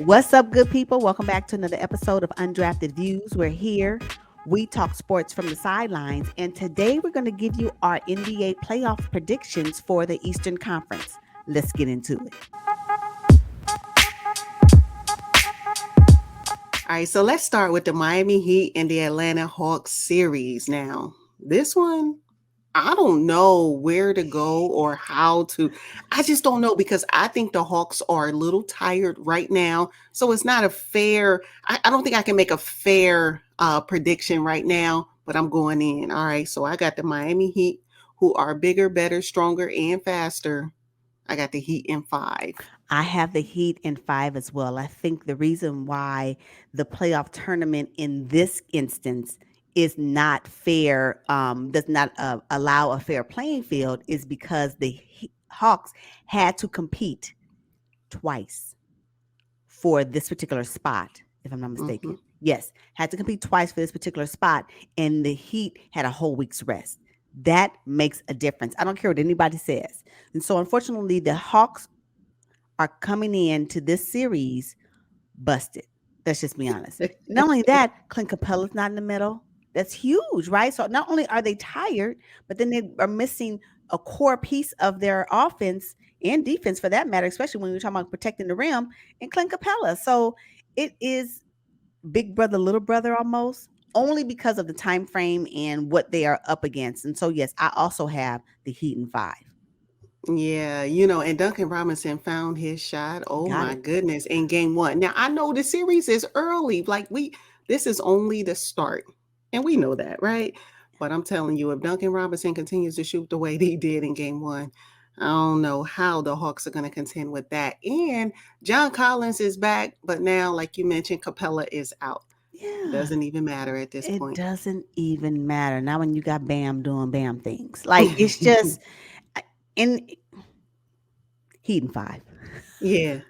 What's up, good people? Welcome back to another episode of Undrafted Views. We're here. We talk sports from the sidelines, and today we're going to give you our NBA playoff predictions for the Eastern Conference. Let's get into it. All right, so let's start with the Miami Heat and the Atlanta Hawks series now. This one, I don't know where to go or how to. I just don't know because I think the Hawks are a little tired right now. So it's not a fair, I don't think I can make a fair prediction right now, but I'm going in. All right, so I got the Miami Heat who are bigger, better, stronger, and faster. I got the Heat in five. I have the Heat in five as well. I think the reason why the playoff tournament in this instance is not fair, does not allow a fair playing field, is because the Hawks had to compete twice for this particular spot, if I'm not Mm-hmm. mistaken. Yes, had to compete twice for this particular spot, and the Heat had a whole week's rest. That makes a difference. I don't care what anybody says. And so, unfortunately, the Hawks are coming into this series busted. Let's just be honest. Not only that, Clint Capella's not in the middle. That's huge, right? So not only are they tired, but then they are missing a core piece of their offense and defense for that matter, especially when we're talking about protecting the rim and Clint Capella. So it is big brother, little brother almost, only because of the time frame and what they are up against. And so yes, I also have the Heat in five. Yeah, and Duncan Robinson found his shot. Oh Got my it. goodness, in game one. Now I know the series is early. This is only the start. And we know that, right? But I'm telling you, if Duncan Robinson continues to shoot the way he did in game one, I don't know how the Hawks are going to contend with that. And John Collins is back, but now, like you mentioned, Capella is out. Yeah. Doesn't even matter at this It point. doesn't even matter. Now when you got Bam doing Bam things. Like it's just in Heat and five. Yeah.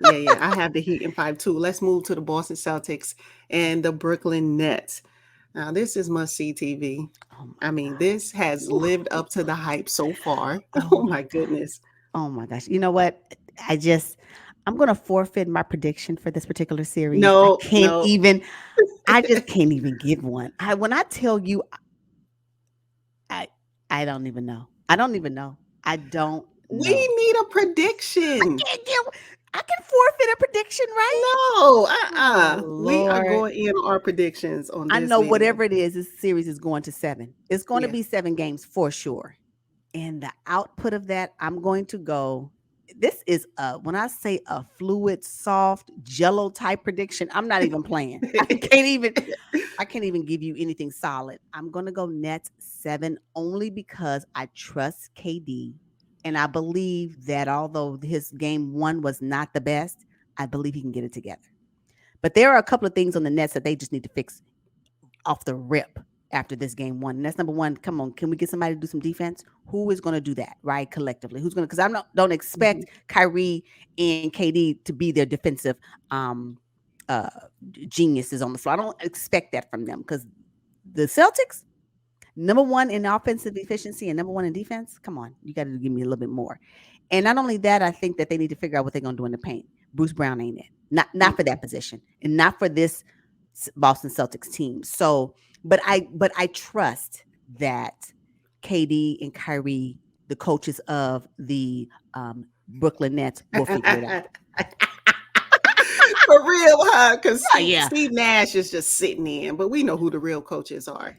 I have the Heat in five too. Let's move to the Boston Celtics and the Brooklyn Nets. Now, this is must see TV. Oh my I mean, this gosh. has lived up to the hype so far. Oh Oh, my goodness. oh my gosh. You know what? I just I'm gonna forfeit my prediction for this particular series. No, no. I just can't even give one. I when I tell you I I don't even know. I don't even know. I don't know. We need a prediction. Can't give I can forfeit a prediction, right? No, Oh We are Lord. going in our predictions on I this know video. whatever it is, this series is going to seven. It's going to Yeah. be 7 games for sure. And the output of that, I'm going to go. This is when I say a fluid, soft, jello type prediction, I'm not even playing. I can't even give you anything solid. I'm gonna go Nets 7 only because I trust KD. And I believe that although his game one was not the best, I believe he can get it together. But there are a couple of things on the Nets that they just need to fix off the rip after this game one. And that's number one. Come on, can we get somebody to do some defense? Who is going to do that, right? Collectively, who's going to? Because I don't Mhm. expect Kyrie and KD to be their defensive um, uh, geniuses on the floor. I don't expect that from them because the Celtics, number one in offensive efficiency and number one in defense. Come on, you got to give me a little bit more. And not only that, I think that they need to figure out what they're going to do in the paint. Bruce Brown ain't it. Not for that position, and not for this Boston Celtics team. So, but I trust that KD and Kyrie, the coaches of the Brooklyn Nets, will figure it out. For real, huh? Because Oh yeah. Steve Nash is just sitting in, but we know who the real coaches are.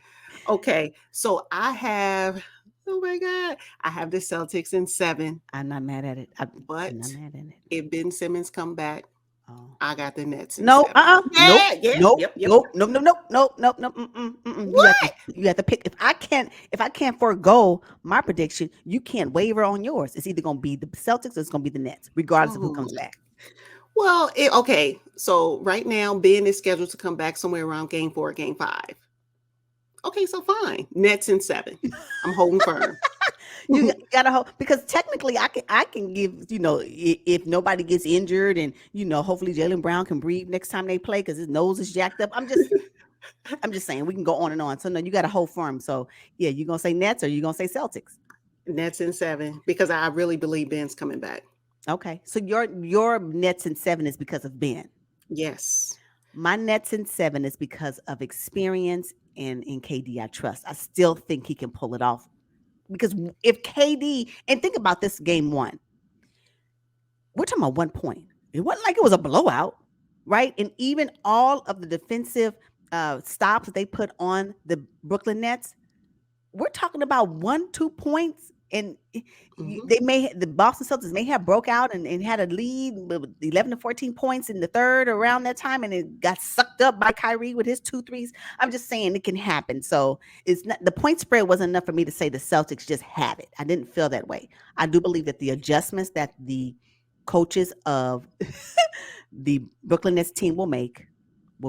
Okay, so oh my God, I have the Celtics in seven, I'm not mad at it. I'm not but mad at it. if Ben Simmons come back, Oh. I got the Nets in No, seven. nope, Yeah, nope, yep. nope, nope, nope, nope, nope, nope, nope. Mm-mm. What? You have to pick. If I can't forego my prediction, you can't waver on yours. It's either gonna be the Celtics or it's gonna be the Nets, regardless of who Oh comes my. back. Well, okay. So right now, Ben is scheduled to come back somewhere around game four, game five. Okay, so fine. Nets in seven. I'm holding firm. Gotta hope because technically I can give if nobody gets injured and hopefully Jalen Brown can breathe next time they play because his nose is jacked up. I'm just saying we can go on and on. So no, you got to hold firm. So yeah, you gonna say Nets or you gonna say Celtics? Nets in seven because I really believe Ben's coming back. Okay, so your Nets and seven is because of Ben. Yes. My Nets in 7 is because of experience and in KD I trust. I still think he can pull it off because if KD and think about this game 1, we're talking about 1 point. It wasn't like it was a blowout, right? And even all of the defensive stops they put on the Brooklyn Nets, we're talking about 1, 2 points, and Hmm. the Boston Celtics may have broke out and had a lead with 11 to 14 points in the third around that time, and it got sucked up by Kyrie with his 2 threes. I'm just saying it can happen. So it's not the point spread wasn't enough for me to say the Celtics just have it. I didn't feel that way. I do believe that the adjustments that the coaches of the Brooklyn Nets team will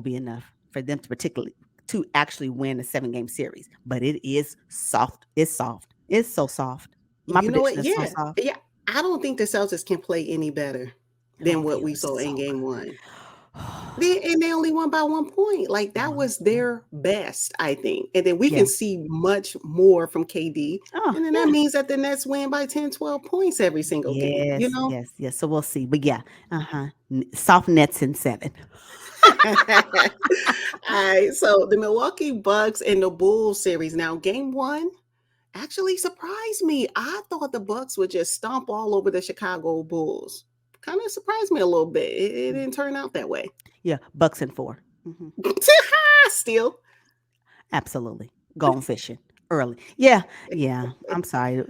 be enough for them to particularly to actually win a 7 game series. But it is soft. It's soft. It's so soft. My You know what? prediction is so Yeah. soft. Yeah. I don't think the Celtics can play any better Oh, than they what are we saw in so game one. good. They only won by 1 point. Like that One was point. their best, I think. And then we Yeah. can see much more from KD. Oh, And then that yeah. means that the Nets win by 10, 12 points every single game, you Yes, know? yes, yes. So we'll see. But yeah, soft Nets in 7. Alright, so the Milwaukee Bucks and the Bulls series. Now, game one actually surprised me. I thought the Bucks would just stomp all over the Chicago Bulls. Kind of surprised me a little bit. It Mm. didn't turn out that way. Yeah, Bucks in 4. Still. Absolutely. Gone fishing early. Yeah, yeah. I'm sorry.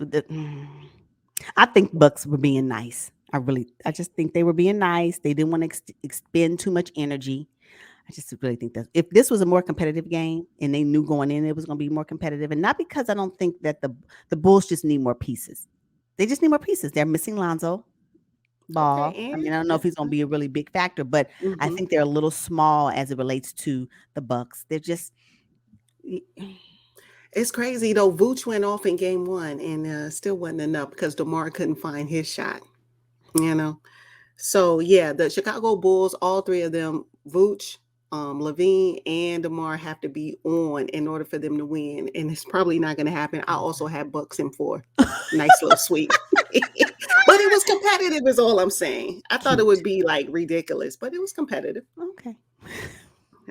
I think Bucks were being nice. I just think they were being nice. They didn't want to expend too much energy. I just really think that if this was a more competitive game and they knew going in it was going to be more competitive, and not because I don't think that the Bulls just need more pieces. They just need more pieces. They're missing Lonzo Okay, Ball. I mean, I don't know if and he's going to be a really big factor, but I mhm. think they're a little small as it relates to the Bucks. They're just It's crazy though. Vooch went off in game one and still wasn't enough because DeMar couldn't find his shot. You know. So yeah, the Chicago Bulls, all three of them, Vooch, Levine, and DeMar have to be on in order for them to win, and it's probably not going to happen. I also have Bucks in 4. Nice little sweep, but it was competitive. Is all I'm saying. I thought it would cute. be like ridiculous, but it was competitive. Okay.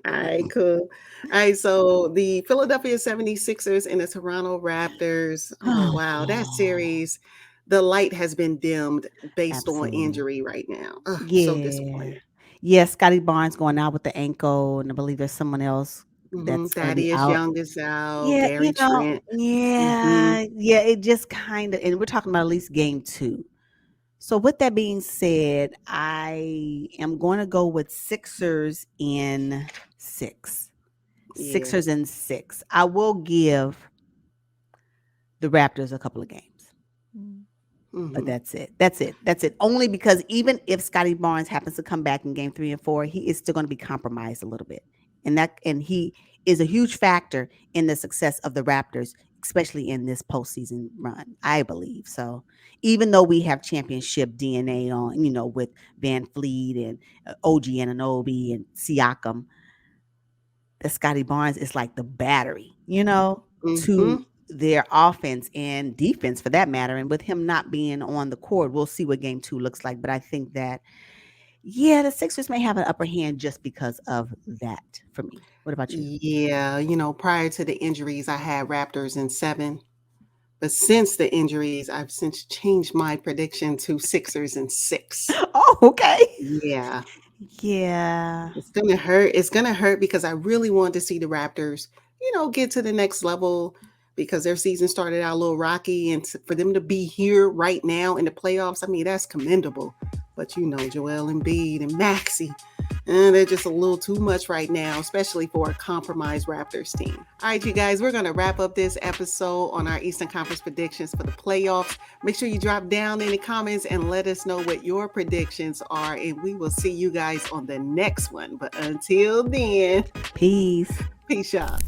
All right, cool. All right, so the Philadelphia 76ers and the Toronto Raptors. Oh, wow, that Oh, series, the light has been dimmed based on absolutely. injury right now. Ugh, so Yeah. disappointed. Yeah, Scotty Barnes going out with the ankle, and I believe there's someone else Mhm, that's gonna be Thaddeus out. Young is out, Yeah, Gary Trent. Mhm, yeah, it just kinda and we're talking about at least game 2. So with that being said, I am gonna go with Sixers in 6. yeah, Sixers in 6. I will give the Raptors a couple of games. But mhm, that's it. That's it. That's it. Only because even if Scotty Barnes happens to come back in game 3 and 4, he is still going to be compromised a little bit. And he is a huge factor in the success of the Raptors, especially in this postseason run, I believe. So even though we have championship DNA on, with Van Fleet and OG Ananobi and Siakam, that Scotty Barnes is like the battery, to mhm. their offense and defense for that matter. And with him not being on the court, we'll see what game 2 looks like. But I think that, yeah, the Sixers may have an upper hand just because of that for me. What about you? Yeah, prior to the injuries, I had Raptors in 7, but since the injuries, I've since changed my prediction to Sixers in 6. Oh, okay. Yeah. Yeah. It's gonna hurt. It's gonna hurt because I really want to see the Raptors, get to the next level because their season started out a little rocky, and for them to be here right now in the playoffs, I mean that's commendable. But Joel Embiid and Maxi, they're just a little too much right now, especially for a compromised Raptors team. All right, you guys, we're gonna wrap up this episode on our Eastern Conference predictions for the playoffs. Make sure you drop down in the comments and let us know what your predictions are. And we will see you guys on the next one. But until then, Peace. peace out.